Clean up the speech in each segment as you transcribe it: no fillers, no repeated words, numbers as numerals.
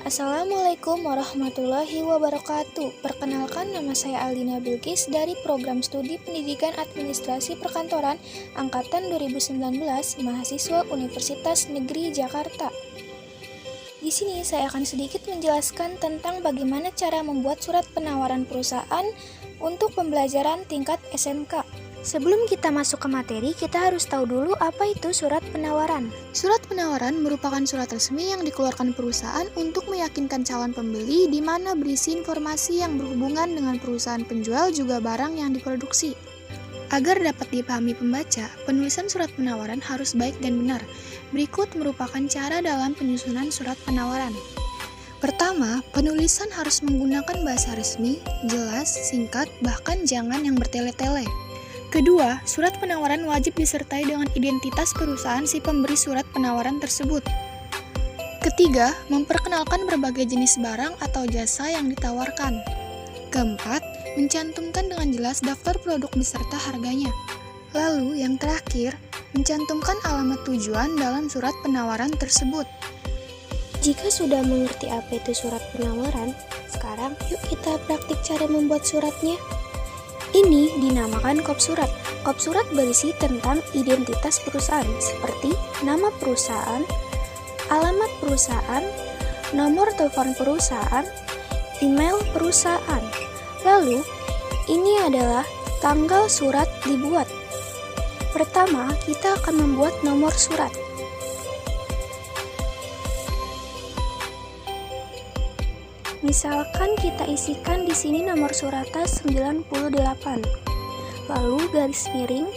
Assalamualaikum warahmatullahi wabarakatuh. Perkenalkan, nama saya Alina Bilqis dari Program Studi Pendidikan Administrasi Perkantoran Angkatan 2019, mahasiswa Universitas Negeri Jakarta. Di sini saya akan sedikit menjelaskan tentang bagaimana cara membuat surat penawaran perusahaan untuk pembelajaran tingkat SMK. Sebelum kita masuk ke materi, kita harus tahu dulu apa itu surat penawaran. Surat penawaran merupakan surat resmi yang dikeluarkan perusahaan untuk meyakinkan calon pembeli di mana berisi informasi yang berhubungan dengan perusahaan penjual juga barang yang diproduksi. Agar dapat dipahami pembaca, penulisan surat penawaran harus baik dan benar. Berikut merupakan cara dalam penyusunan surat penawaran. Pertama, penulisan harus menggunakan bahasa resmi, jelas, singkat, bahkan jangan yang bertele-tele. Kedua, surat penawaran wajib disertai dengan identitas perusahaan si pemberi surat penawaran tersebut. Ketiga, memperkenalkan berbagai jenis barang atau jasa yang ditawarkan. Keempat, mencantumkan dengan jelas daftar produk beserta harganya. Lalu, yang terakhir, mencantumkan alamat tujuan dalam surat penawaran tersebut. Jika sudah mengerti apa itu surat penawaran, sekarang yuk kita praktik cara membuat suratnya. Ini dinamakan kop surat. Kop surat berisi tentang identitas perusahaan seperti nama perusahaan, alamat perusahaan, nomor telepon perusahaan, email perusahaan. Lalu, ini adalah tanggal surat dibuat. Pertama, kita akan membuat nomor surat. Misalkan kita isikan di sini nomor suratnya 98. Lalu garis miring,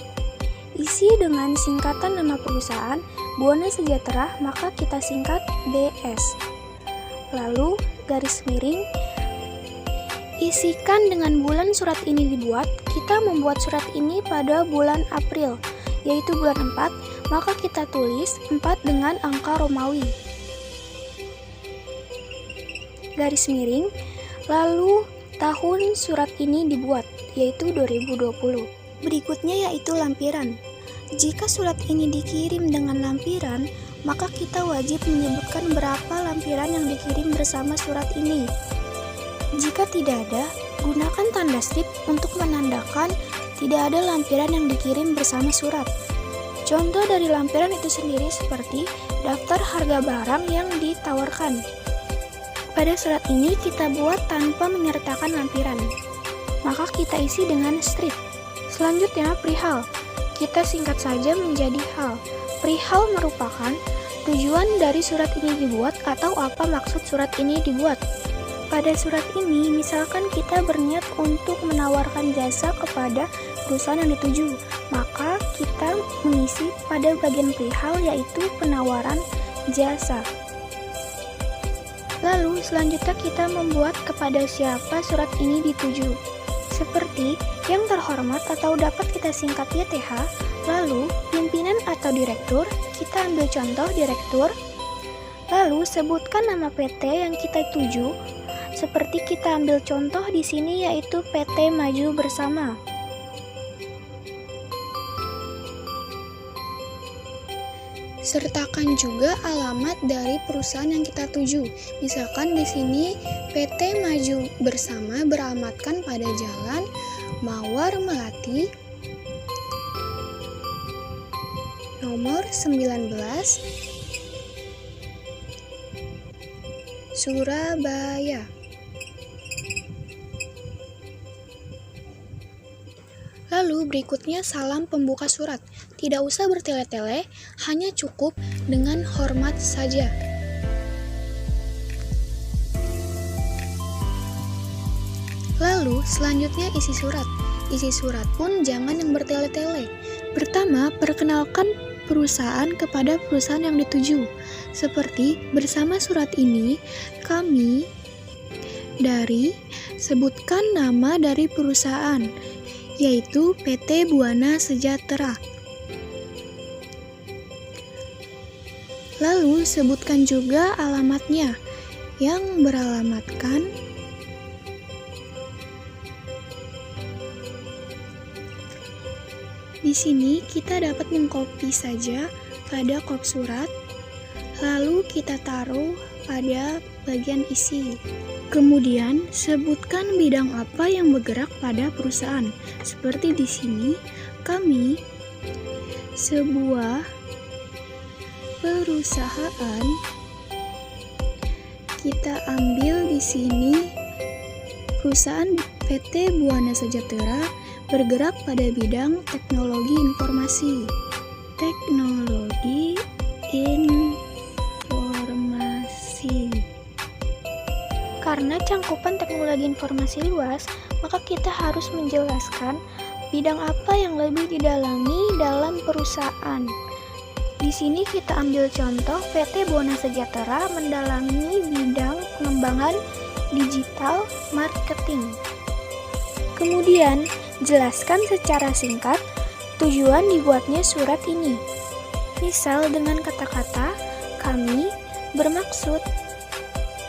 isi dengan singkatan nama perusahaan Buana Sejahtera, maka kita singkat BS. Lalu garis miring, isikan dengan bulan surat ini dibuat. Kita membuat surat ini pada bulan April, yaitu bulan 4, maka kita tulis 4 dengan angka Romawi. Garis miring, lalu tahun surat ini dibuat, yaitu 2020. Berikutnya yaitu lampiran. Jika surat ini dikirim dengan lampiran, maka kita wajib menyebutkan berapa lampiran yang dikirim bersama surat ini. Jika tidak ada, gunakan tanda strip untuk menandakan tidak ada lampiran yang dikirim bersama surat. Contoh dari lampiran itu sendiri seperti daftar harga barang yang ditawarkan. Pada surat ini kita buat tanpa menyertakan lampiran, maka kita isi dengan strip. Selanjutnya perihal, kita singkat saja menjadi hal. Perihal merupakan tujuan dari surat ini dibuat atau apa maksud surat ini dibuat. Pada surat ini, misalkan kita berniat untuk menawarkan jasa kepada perusahaan yang dituju, maka kita mengisi pada bagian perihal yaitu penawaran jasa. Lalu selanjutnya kita membuat kepada siapa surat ini dituju. Seperti yang terhormat atau dapat kita singkat YTH, lalu pimpinan atau direktur, kita ambil contoh direktur. Lalu sebutkan nama PT yang kita tuju. Seperti kita ambil contoh di sini yaitu PT Maju Bersama. Sertakan juga alamat dari perusahaan yang kita tuju. Misalkan di sini PT Maju Bersama beralamatkan pada Jalan Mawar Melati nomor 19 Surabaya. Lalu berikutnya salam pembuka surat. Tidak usah bertele-tele, hanya cukup dengan hormat saja. Lalu selanjutnya isi surat. Isi surat pun jangan yang bertele-tele. Pertama, perkenalkan perusahaan kepada perusahaan yang dituju. Seperti bersama surat ini, kami dari sebutkan nama dari perusahaan, yaitu PT Buana Sejahtera. Lalu sebutkan juga alamatnya yang beralamatkan di sini kita dapat mengcopy saja pada kop surat, lalu kita taruh pada bagian isi. Kemudian, sebutkan bidang apa yang bergerak pada perusahaan. Seperti di sini, kami sebuah perusahaan. Kita ambil di sini perusahaan PT Buana Sejahtera bergerak pada bidang teknologi informasi. Teknologi informasi. Karena cangkupan teknologi informasi luas, maka kita harus menjelaskan bidang apa yang lebih didalami dalam perusahaan. Di sini kita ambil contoh PT Buana Sejahtera mendalami bidang pengembangan digital marketing. Kemudian, jelaskan secara singkat tujuan dibuatnya surat ini. Misal dengan kata-kata, kami bermaksud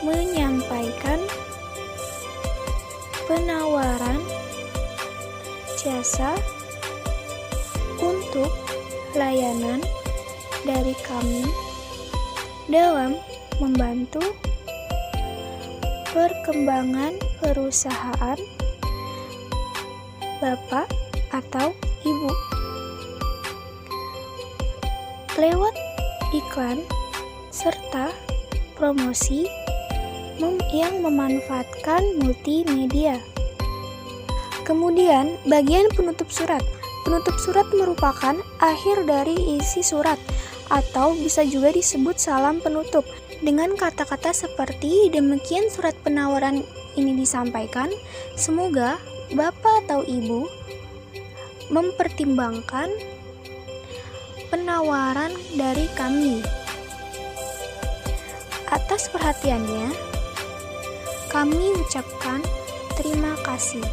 menyampaikan penawaran jasa untuk layanan dari kami dalam membantu perkembangan perusahaan Bapak atau Ibu. Lewat iklan serta promosi yang memanfaatkan multimedia. Kemudian, bagian penutup surat. Penutup surat merupakan akhir dari isi surat atau bisa juga disebut salam penutup dengan kata-kata seperti demikian surat penawaran ini disampaikan. Semoga Bapak atau Ibu mempertimbangkan penawaran dari kami. Atas perhatiannya, kami ucapkan terima kasih.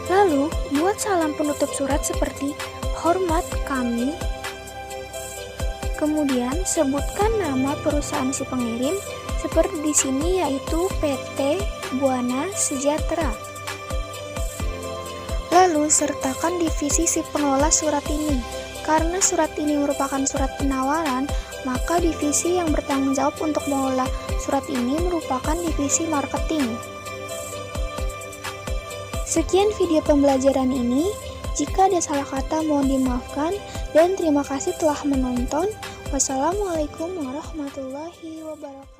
Lalu, buat salam penutup surat seperti hormat kami. Kemudian, sebutkan nama perusahaan si pengirim seperti di sini yaitu PT Buana Sejahtera. Lalu, sertakan divisi si pengelola surat ini. Karena surat ini merupakan surat penawaran, maka divisi yang bertanggung jawab untuk mengelola surat ini merupakan divisi marketing. Sekian video pembelajaran ini. Jika ada salah kata mohon dimaafkan dan terima kasih telah menonton. Wassalamualaikum warahmatullahi wabarakatuh.